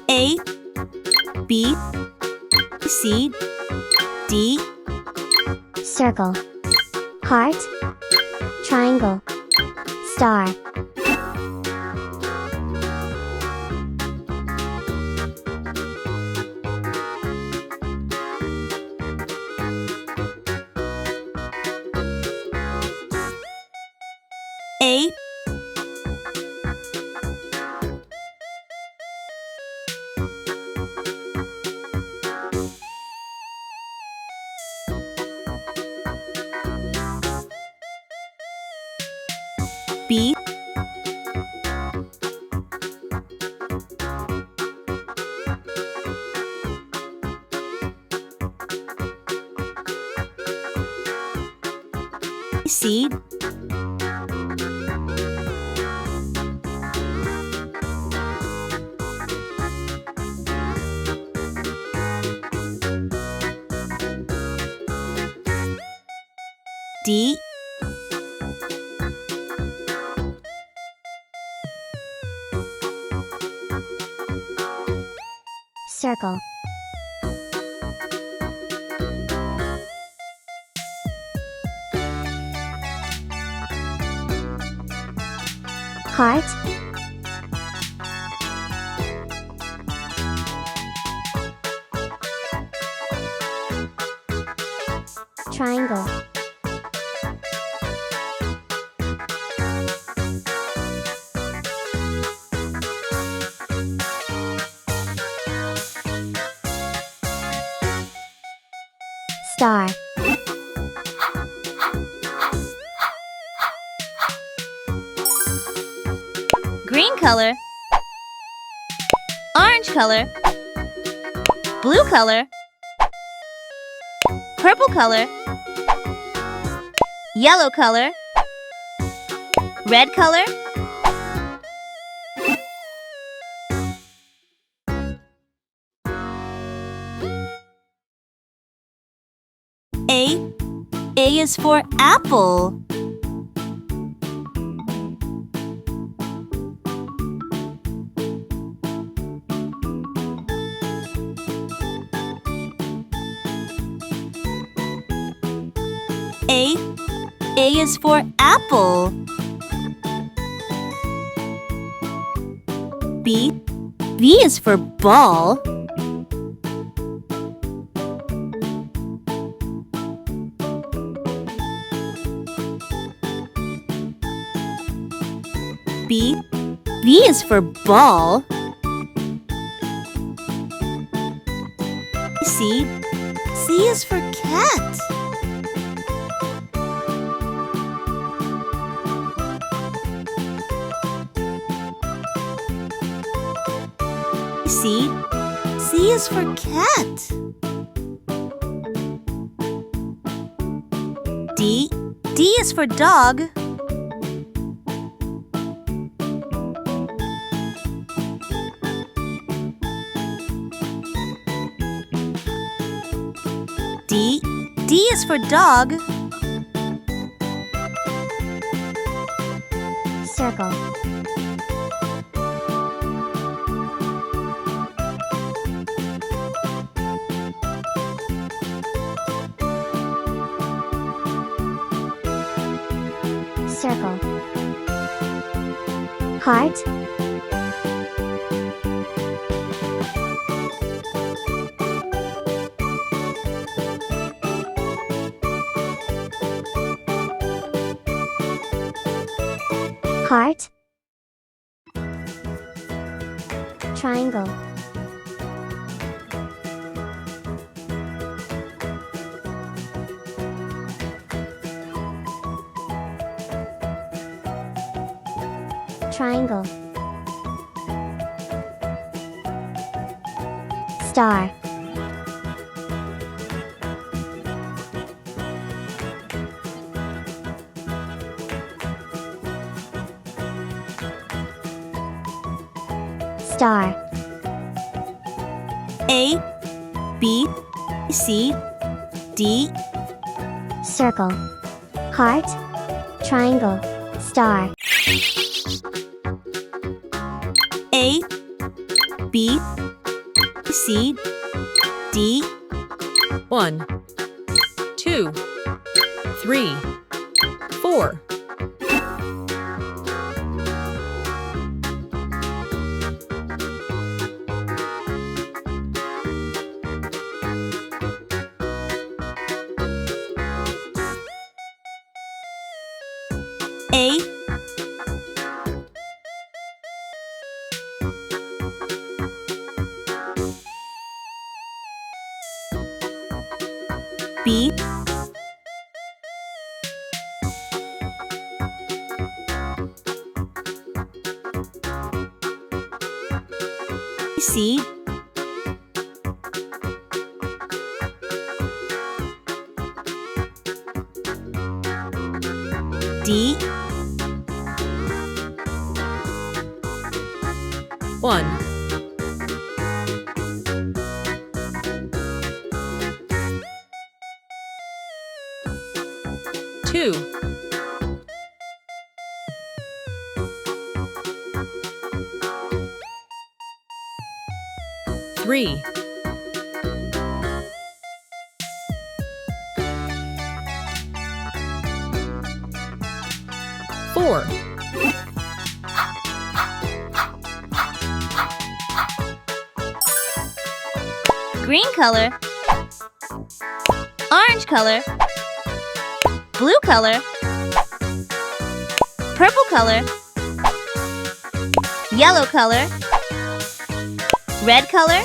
A, B, C, D. Circle, heart, triangle, star. A, B, C, D, Circle, heart, triangle, star. green color, orange color, blue color, purple color, yellow color, red color, A. A is for apple. A. A is for apple. B. B is for ball. B. B is for ball. C. C is for cat. C. C is for cat. D. D is for dog. D. D is for dog. Circle, circle, heart, heart, triangle, triangle, star. Star. A, B, C, D. Circle, heart, triangle, star. A, B, C, D. 1, 2, 3, 4. A, B, C, D. 1, 2, 3, 4. Green color, orange color, blue color, purple color, yellow color, red color,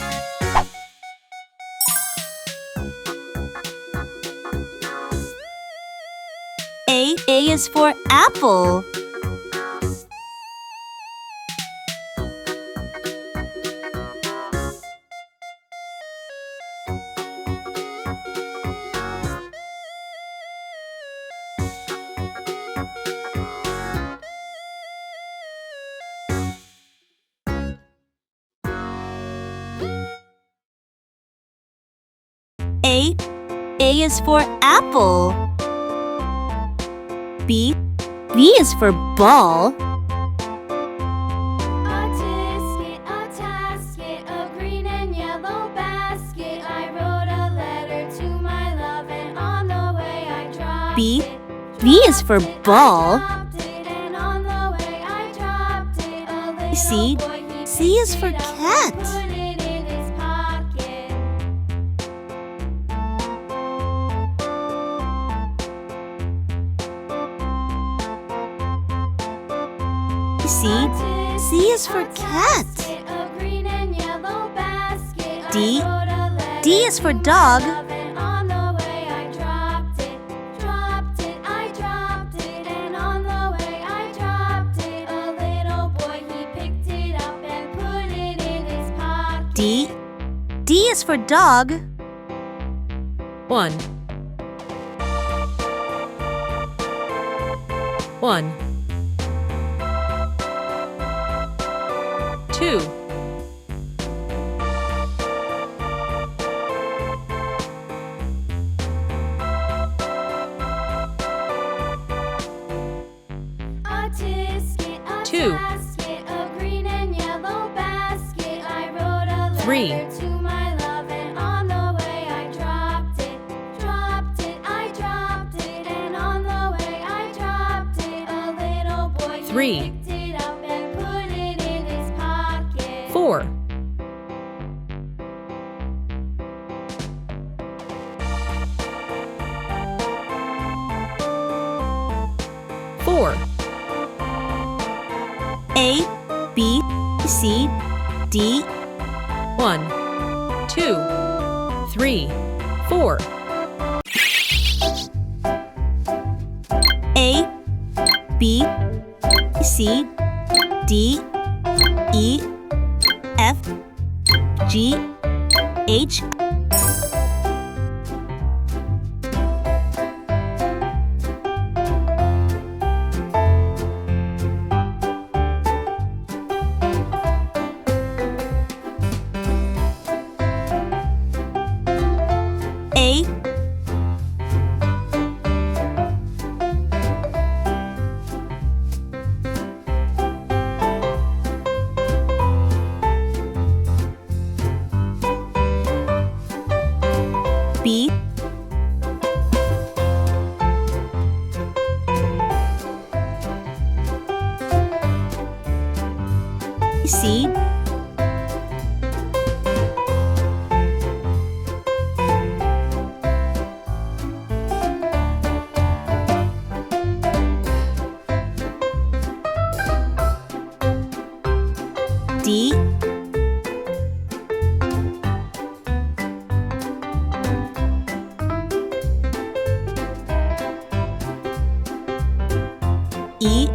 A is for apple. A is for apple. B is for ball. A tasket, a green and yellow basket. I wrote a letter to my love, and on the way I dropped B it. is for ball. And on the way I dropped it. A little C boy, he C is picked for it up and cat. put it in his pocket. C is for cat. A green and yellow basket. D I wrote a letter D is for to my dog. love, and on the way I dropped it. I dropped it, and on the way I dropped it. A little boy, he picked it up and put it in his pocket. D is for dog. 1, 1, 2, 2, A green and yellow basket. I wrote a 3, letter to my love, and on the way I dropped it. I dropped it, and on the way I dropped it. A little boy, he 3, picked it up and put it in his pocket. 4, 4, A, B, C, D. 1, 2, 3, 4. A, B, C, D, E, F, G, H. A, C, D, E,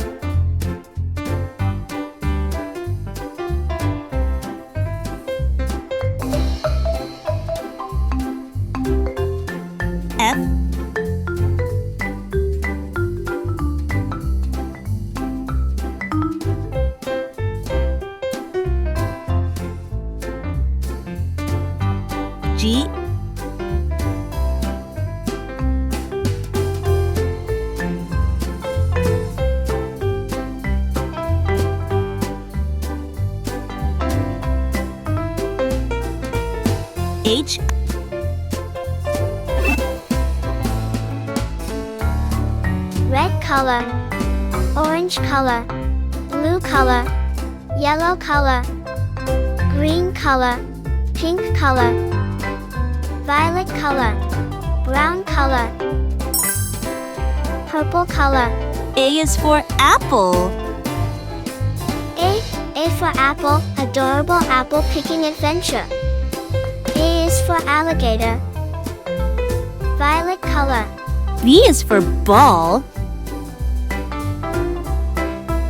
F, G, H, Red color, orange color, blue color, yellow color, green color, pink color, violet color, brown color, purple color. A is for apple. A for apple, adorable apple picking adventure. A is for alligator, violet color. B is for ball.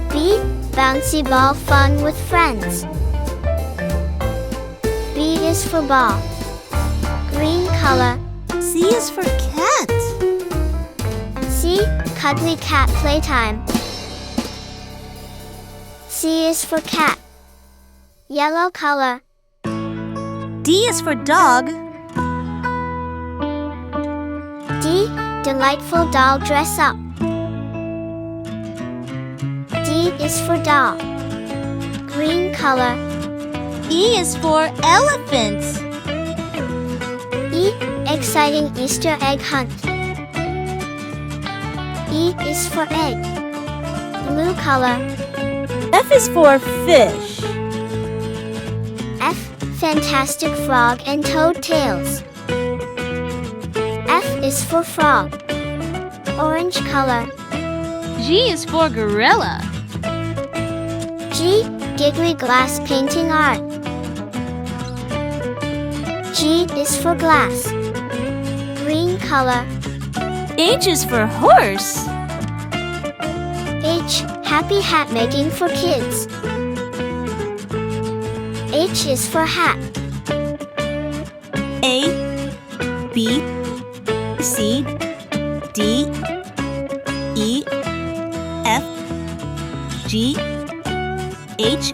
B, bouncy ball fun with friends. B is for ball, green color. C is for cat. C, cuddly cat playtime. C is for cat, yellow color. D is for dog. D, delightful doll dress up. D is for doll, green color. E is for elephant. E, exciting Easter egg hunt. E is for egg, blue color. F is for fish. F, fantastic frog and toad tails. F is for frog, orange color. G is for gorilla. G, giggly glass painting art. G is for glass, green color. H is for horse. H, happy hat making for kids. H is for hat. A, B, C, D, E, F, G, H,